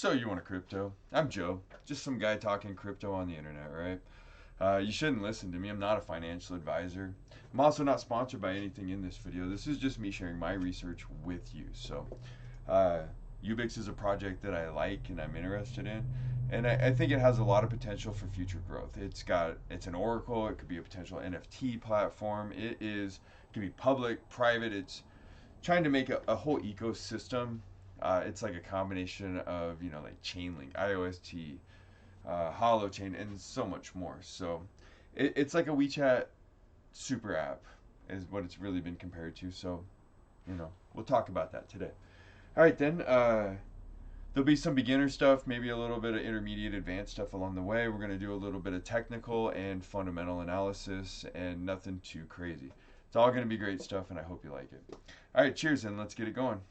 So you want a crypto? I'm Joe, just some guy talking crypto on the internet, right? You shouldn't listen to me. I'm not a financial advisor. I'm also not sponsored by anything in this video. This is just me sharing my research with you. So, uh, Ubix is a project that I like and I'm interested in, and I think it has a lot of potential for future growth. It's an Oracle. It could be a potential NFT platform. It can be public, private. It's trying to make a whole ecosystem. It's like a combination of like Chainlink, IOST, Holochain, and so much more. So it's like a WeChat super app, is what it's really been compared to. So we'll talk about that today. All right then. There'll be some beginner stuff, maybe a little bit of intermediate advanced stuff along the way. We're going to do a little bit of technical and fundamental analysis and nothing too crazy. It's all going to be great stuff, and I hope you like it. All right, cheers, and let's get it going.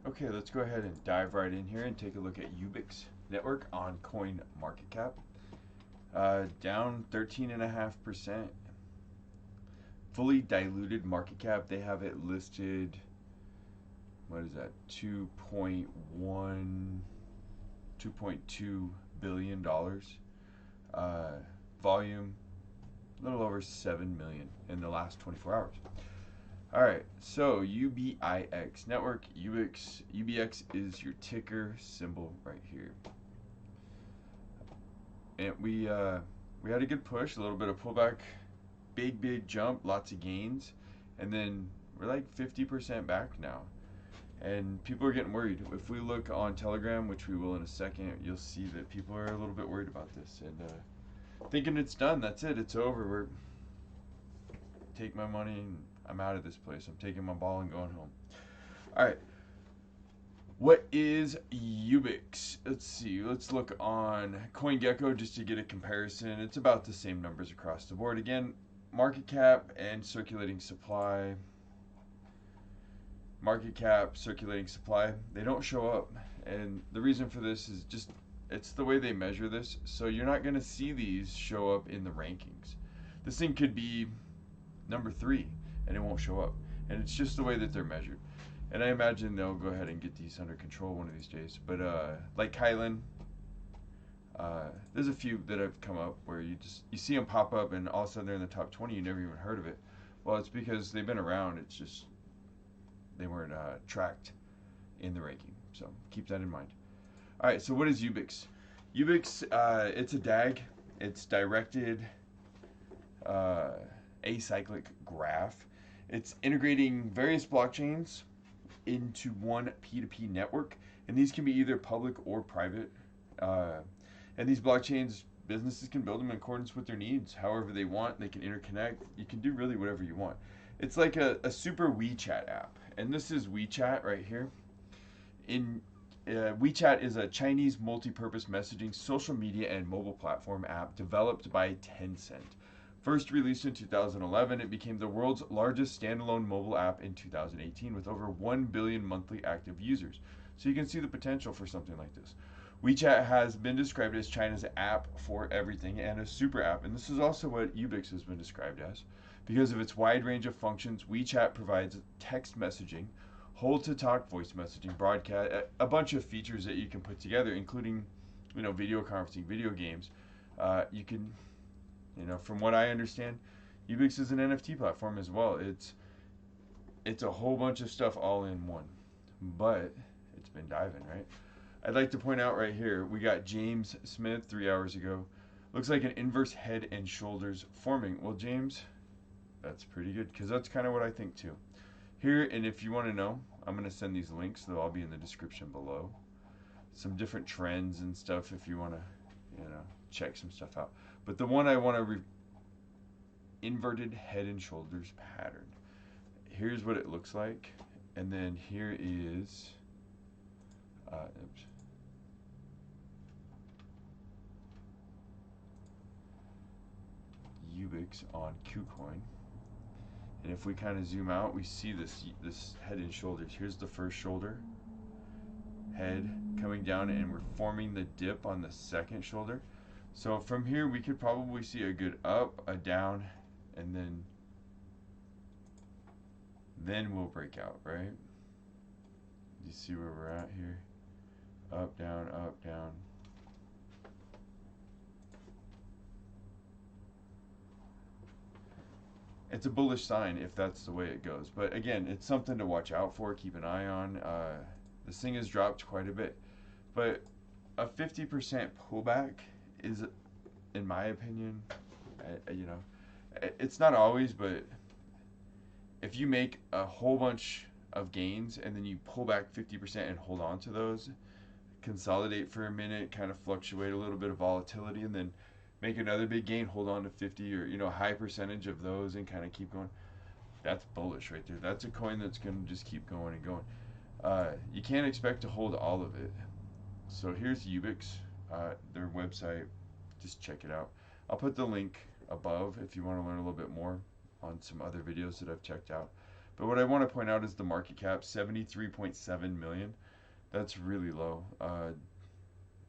Okay, let's go ahead and dive right in here and take a look at Ubix network on Coin Market Cap. Down 13.5%. Fully diluted market cap, they have it listed, what is that, 2.2 billion dollars. Volume a little over 7 million in the last 24 hours. All right, so UBIX network, UBX is your ticker symbol right here. And we had a good push, a little bit of pullback, big jump, lots of gains, and then we're like 50% back now. And people are getting worried. If we look on Telegram, which we will in a second, you'll see that people are a little bit worried about this and thinking it's done. That's it. It's over. Take my money and I'm out of this place. I'm taking my ball and going home. All right. What is Ubix? Let's see. Let's look on CoinGecko just to get a comparison. It's about the same numbers across the board. Again, market cap and circulating supply. Market cap, circulating supply, they don't show up. And the reason for this is just, it's the way they measure this. So you're not going to see these show up in the rankings. This thing could be number 3 and it won't show up. And it's just the way that they're measured. And I imagine they'll go ahead and get these under control one of these days. But like Kylan, there's a few that have come up where you see them pop up and all of a sudden they're in the top 20. You never even heard of it. Well, it's because they've been around. It's just they weren't tracked in the ranking. So keep that in mind. All right, so what is Ubix? Ubix, it's a DAG. It's directed acyclic graph. It's integrating various blockchains into one P2P network, and these can be either public or private. And these blockchains, businesses can build them in accordance with their needs, however they want. They can interconnect. You can do really whatever you want. It's like a super WeChat app, and this is WeChat right here. WeChat is a Chinese multi-purpose messaging, social media, and mobile platform app developed by Tencent. First released in 2011, it became the world's largest standalone mobile app in 2018 with over 1 billion monthly active users. So you can see the potential for something like this. WeChat has been described as China's app for everything and a super app, and this is also what Ubix has been described as. Because of its wide range of functions, WeChat provides text messaging, hold-to-talk voice messaging, broadcast, a bunch of features that you can put together, including video conferencing, video games. You can from what I understand, Ubix is an NFT platform as well. It's a whole bunch of stuff all in one, but it's been diving, right? I'd like to point out right here, we got James Smith 3 hours ago. Looks like an inverse head and shoulders forming. Well, James, that's pretty good because that's kind of what I think too. Here, and if you want to know, I'm going to send these links. They'll all be in the description below. Some different trends and stuff if you want to, check some stuff out. But the one I want to inverted head and shoulders pattern. Here's what it looks like, and then here is Ubix on Kucoin. And if we kind of zoom out, we see this head and shoulders. Here's the first shoulder, head coming down, and we're forming the dip on the second shoulder. So from here we could probably see a good up, a down, and then we'll break out, right? You see where we're at here? Up, down, up, down. It's a bullish sign if that's the way it goes. But again, it's something to watch out for, keep an eye on. This thing has dropped quite a bit. But a 50% pullback is, in my opinion, it's not always, but if you make a whole bunch of gains and then you pull back 50% and hold on to those, consolidate for a minute, kind of fluctuate a little bit of volatility, and then make another big gain, hold on to 50 or high percentage of those and kind of keep going. That's bullish right there. That's a coin that's going to just keep going and going. You can't expect to hold all of it. So here's Ubix, their website. Just check it out. I'll put the link above if you want to learn a little bit more on some other videos that I've checked out. But what I want to point out is the market cap, 73.7 million. That's really low.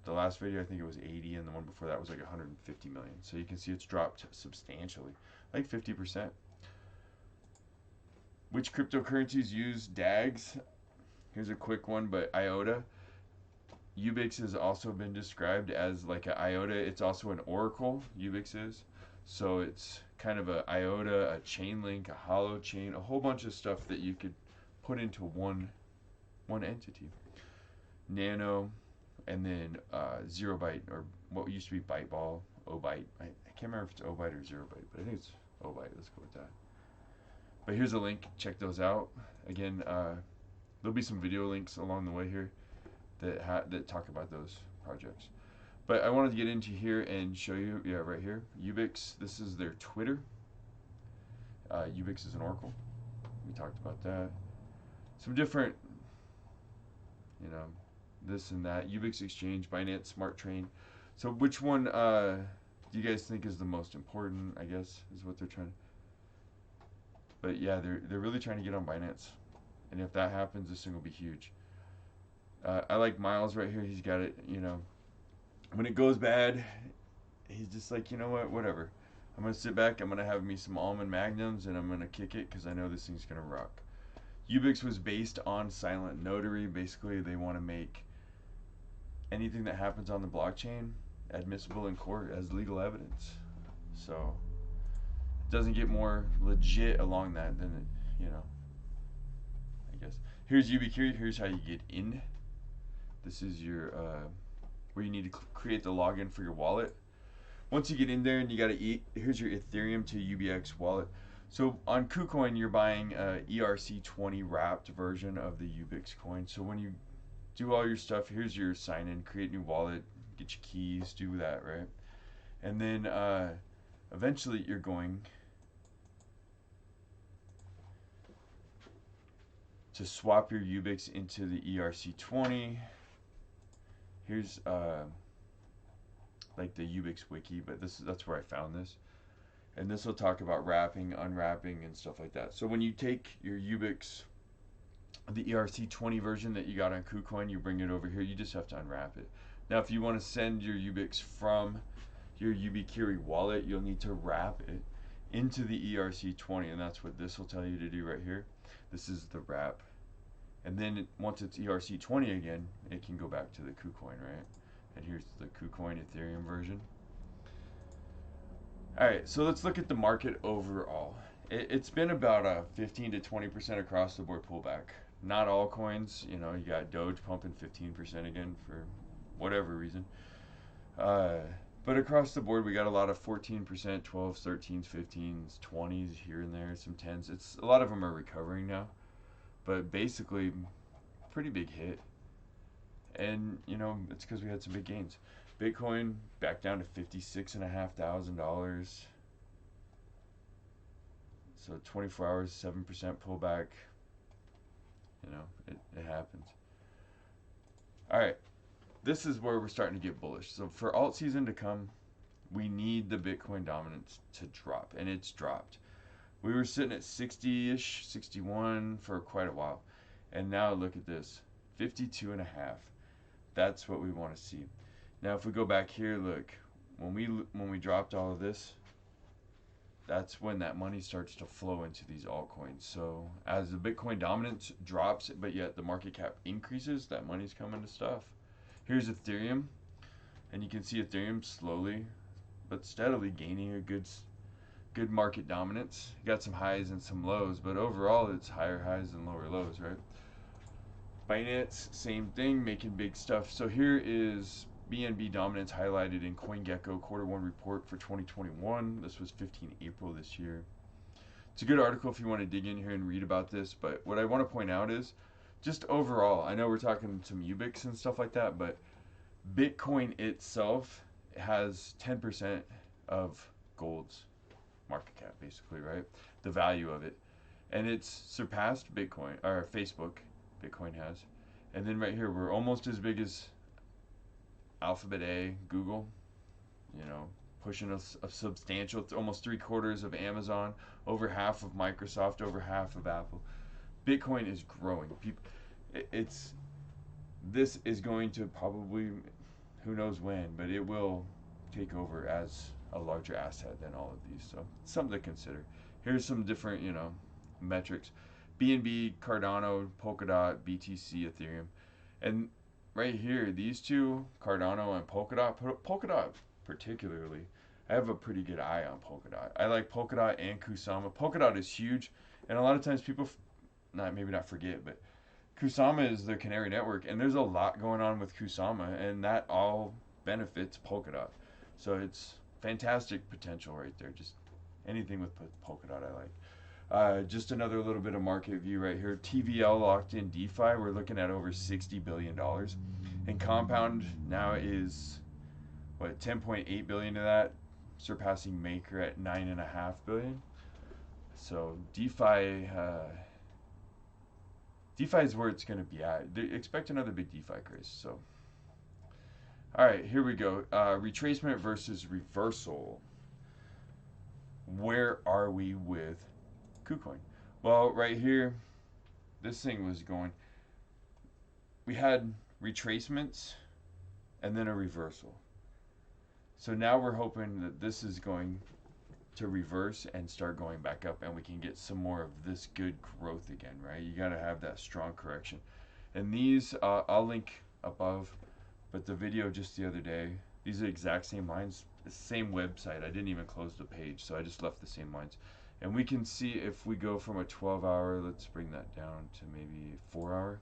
The last video, I think it was 80, and the one before that was like 150 million. So you can see it's dropped substantially, like 50%. Which cryptocurrencies use DAGs? Here's a quick one, but IOTA. Ubix has also been described as like an IOTA. It's also an oracle, Ubix is. So it's kind of a IOTA, a chain link, a hollow chain, a whole bunch of stuff that you could put into one entity. Nano, and then 0byte, or what used to be Byteball, Obyte. I can't remember if it's Obyte or 0byte, but I think it's Obyte. Let's go with that. But here's a link. Check those out. Again, there'll be some video links along the way here that talk about those projects. But I wanted to get into here and show you, yeah, right here, Ubix. This is their Twitter. Ubix is an oracle. We talked about that. Some different, this and that. Ubix Exchange, Binance Smart Chain. So which one do you guys think is the most important, I guess, is what they're trying to... But yeah, they're really trying to get on Binance. And if that happens, this thing will be huge. I like Miles right here. He's got it, when it goes bad, he's just like, you know what, whatever. I'm going to sit back, I'm going to have me some almond magnums, and I'm going to kick it because I know this thing's going to rock. Ubix was based on SilentNotary. Basically, they want to make anything that happens on the blockchain admissible in court as legal evidence. So it doesn't get more legit along that than it, I guess. Here's Ubikiri. Here's how you get in. This is your where you need to create the login for your wallet. Once you get in there and you got to here's your Ethereum to UBX wallet. So on Kucoin, you're buying a ERC20 wrapped version of the Ubix coin. So when you do all your stuff, here's your sign in, create new wallet, get your keys, do that, right? And then eventually you're going to swap your Ubix into the ERC20. Here's like the Ubix wiki, but that's where I found this. And this will talk about wrapping, unwrapping, and stuff like that. So when you take your Ubix, the ERC20 version that you got on KuCoin, you bring it over here. You just have to unwrap it. Now, if you want to send your Ubix from your Ubikiri wallet, you'll need to wrap it into the ERC20, and that's what this will tell you to do right here. This is the wrap. And then once it's ERC20 again, it can go back to the KuCoin, right? And here's the KuCoin Ethereum version. Alright, so let's look at the market overall. It's been about a 15 to 20% across the board pullback. Not all coins, you got Doge pumping 15% again for whatever reason. But across the board, we got a lot of 14%, 12s, 13s, 15s, 20s here and there, some 10s. A lot of them are recovering now. But basically, pretty big hit. And, it's because we had some big gains. Bitcoin back down to $56,500. So 24 hours, 7% pullback. It happens. Alright, this is where we're starting to get bullish. So for alt season to come, we need the Bitcoin dominance to drop, and it's dropped. We were sitting at 60-ish, 61 for quite a while. And now look at this, 52.5. That's what we want to see. Now if we go back here, look, when we dropped all of this, that's when that money starts to flow into these altcoins. So as the Bitcoin dominance drops, but yet the market cap increases, that money's coming to stuff. Here's Ethereum, and you can see Ethereum slowly but steadily gaining a good market dominance. You got some highs and some lows, but overall it's higher highs and lower lows, right? Binance, same thing, making big stuff. So here is BNB dominance highlighted in CoinGecko Q1 report for 2021. This was 15 April this year. It's a good article if you want to dig in here and read about this, but what I want to point out is just overall, I know we're talking some Ubix and stuff like that, but Bitcoin itself has 10% of gold's market cap, basically, right? The value of it. And it's surpassed Bitcoin, or Facebook, Bitcoin has. And then right here, we're almost as big as Alphabet A, Google, you know, pushing a substantial, almost 3/4 of Amazon, over half of Microsoft, over half of Apple. Bitcoin is growing. This is going to probably, who knows when, but it will take over as a larger asset than all of these. So something to consider. Here's some different, you know, metrics. BNB, Cardano, Polkadot, BTC, Ethereum. And right here, these two, Cardano and Polkadot particularly, I have a pretty good eye on Polkadot. I like Polkadot and Kusama. Polkadot is huge, and a lot of times people, maybe not forget, but Kusama is their canary network, and there's a lot going on with Kusama, and that all benefits Polkadot. So it's fantastic potential right there. Just anything with Polkadot I like. Just another little bit of market view right here. TVL locked in DeFi, we're looking at over $60 billion. And Compound now is, what, 10.8 billion of that, surpassing Maker at 9.5 billion. So DeFi is where it's going to be at. Expect another big DeFi craze. So, all right, here we go. Retracement versus reversal. Where are we with Kucoin? Well, right here, this thing was going. We had retracements and then a reversal. So now we're hoping that this is going to reverse and start going back up, and we can get some more of this good growth again, right? You got to have that strong correction. And these, I'll link above, but the video just the other day, these are the exact same lines, the same website. I didn't even close the page, so I just left the same lines. And we can see if we go from a 12-hour, let's bring that down to maybe 4-hour,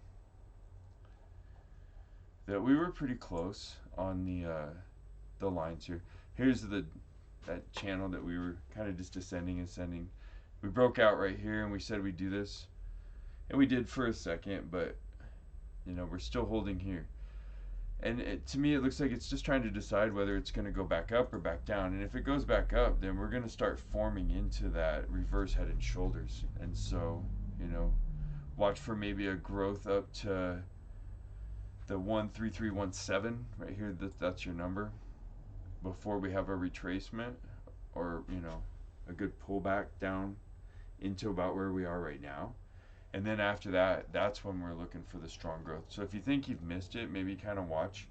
that we were pretty close on the lines here. Here's that channel that we were kind of just descending and ascending. We broke out right here and we said we'd do this, and we did for a second, but you know, we're still holding here. And to me, it looks like it's just trying to decide whether it's going to go back up or back down. And if it goes back up, then we're going to start forming into that reverse head and shoulders. And so, you know, watch for maybe a growth up to the 13317 right here. That's your number before we have a retracement, or, you know, a good pullback down into about where we are right now. And then after that, that's when we're looking for the strong growth. So if you think you've missed it, maybe kind of watch.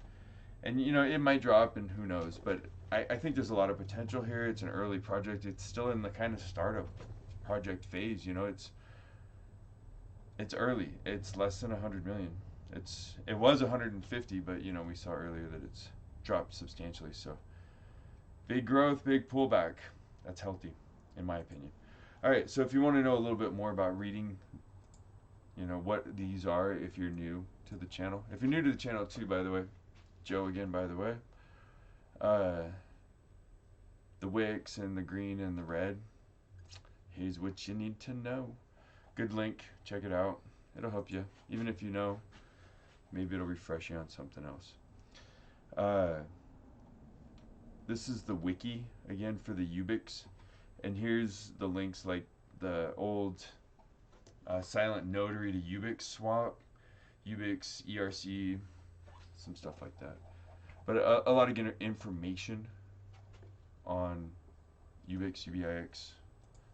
And, you know, it might drop and who knows. But I think there's a lot of potential here. It's an early project. It's still in the kind of startup project phase. You know, it's early. It's less than 100 million. It was 150, but, you know, we saw earlier that it's dropped substantially. So big growth, big pullback. That's healthy, in my opinion. All right, so if you want to know a little bit more about reading, you know, what these are, if you're new to the channel. If you're new to the channel too, by the way, Joe again, by the way. The wicks and the green and the red. Here's what you need to know. Good link, check it out. It'll help you. Even if you know, maybe it'll refresh you on something else. This is the wiki, again, for the Ubix. And here's the links, like the old SilentNotary to Ubix swap, Ubix, ERC, some stuff like that. But a lot of information on Ubix, UBX,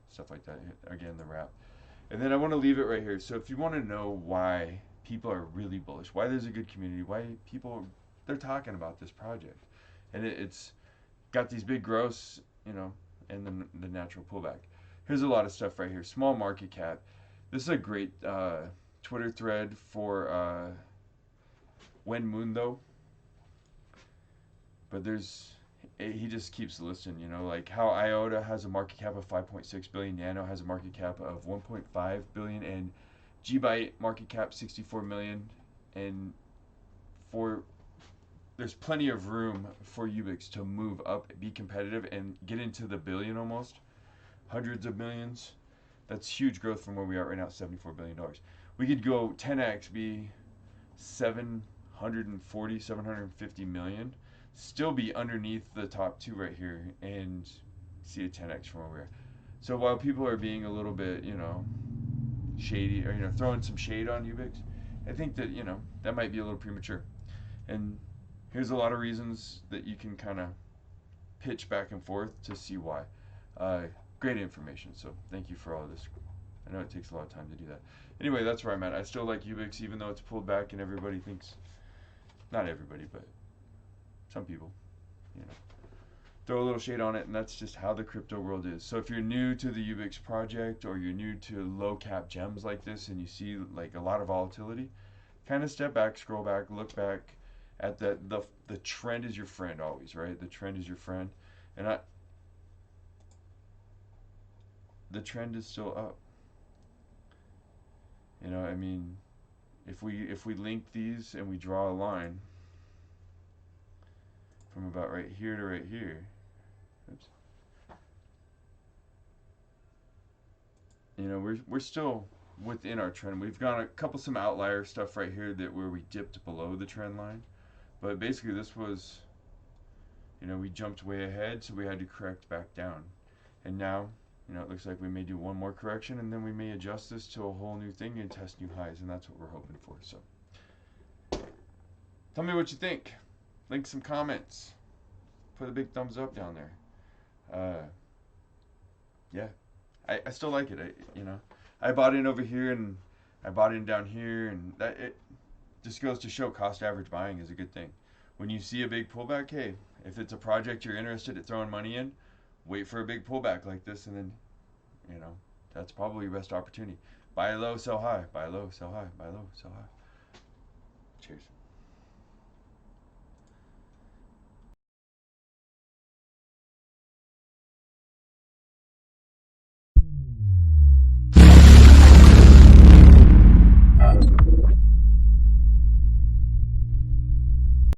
stuff like that. Again, the wrap. And then I want to leave it right here. So if you want to know why people are really bullish, why there's a good community, why people, they're talking about this project. And it's got these big growths, and then the natural pullback. Here's a lot of stuff right here. Small market cap. This is a great Twitter thread for When Mundo. But he just keeps listing, like how IOTA has a market cap of 5.6 billion, Nano has a market cap of 1.5 billion, and GByte market cap 64 million, and there's plenty of room for Ubix to move up, be competitive, and get into the billion almost, hundreds of millions. That's huge growth from where we are right now, $74 billion. We could go 10x, be 740, 750 million, still be underneath the top two right here, and see a 10x from where we are. So while people are being a little bit, shady, or, throwing some shade on Ubix, I think that, that might be a little premature. And here's a lot of reasons that you can kind of pitch back and forth to see why. Great information, so thank you for all of this. I know it takes a lot of time to do that. Anyway, that's where I'm at. I still like Ubix, even though it's pulled back and everybody thinks, not everybody, but some people, throw a little shade on it, and that's just how the crypto world is. So if you're new to the Ubix project, or you're new to low cap gems like this, and you see like a lot of volatility, kind of step back, scroll back, look back at the trend is your friend always, right? The trend is your friend, and the trend is still up. I mean, if we link these and we draw a line from about right here to right here, oops, we're still within our trend. We've got some outlier stuff right here where we dipped below the trend line, but basically this was, we jumped way ahead, so we had to correct back down, and now it looks like we may do one more correction, and then we may adjust this to a whole new thing and test new highs, and that's what we're hoping for. So tell me what you think. Link some comments. Put a big thumbs up down there. Yeah, I still like it. I bought in over here, and I bought in down here, and that it just goes to show cost average buying is a good thing. When you see a big pullback, hey, if it's a project you're interested in throwing money in, wait for a big pullback like this, and then, that's probably your best opportunity. Buy low, sell high. Buy low, sell high. Buy low, sell high. Cheers.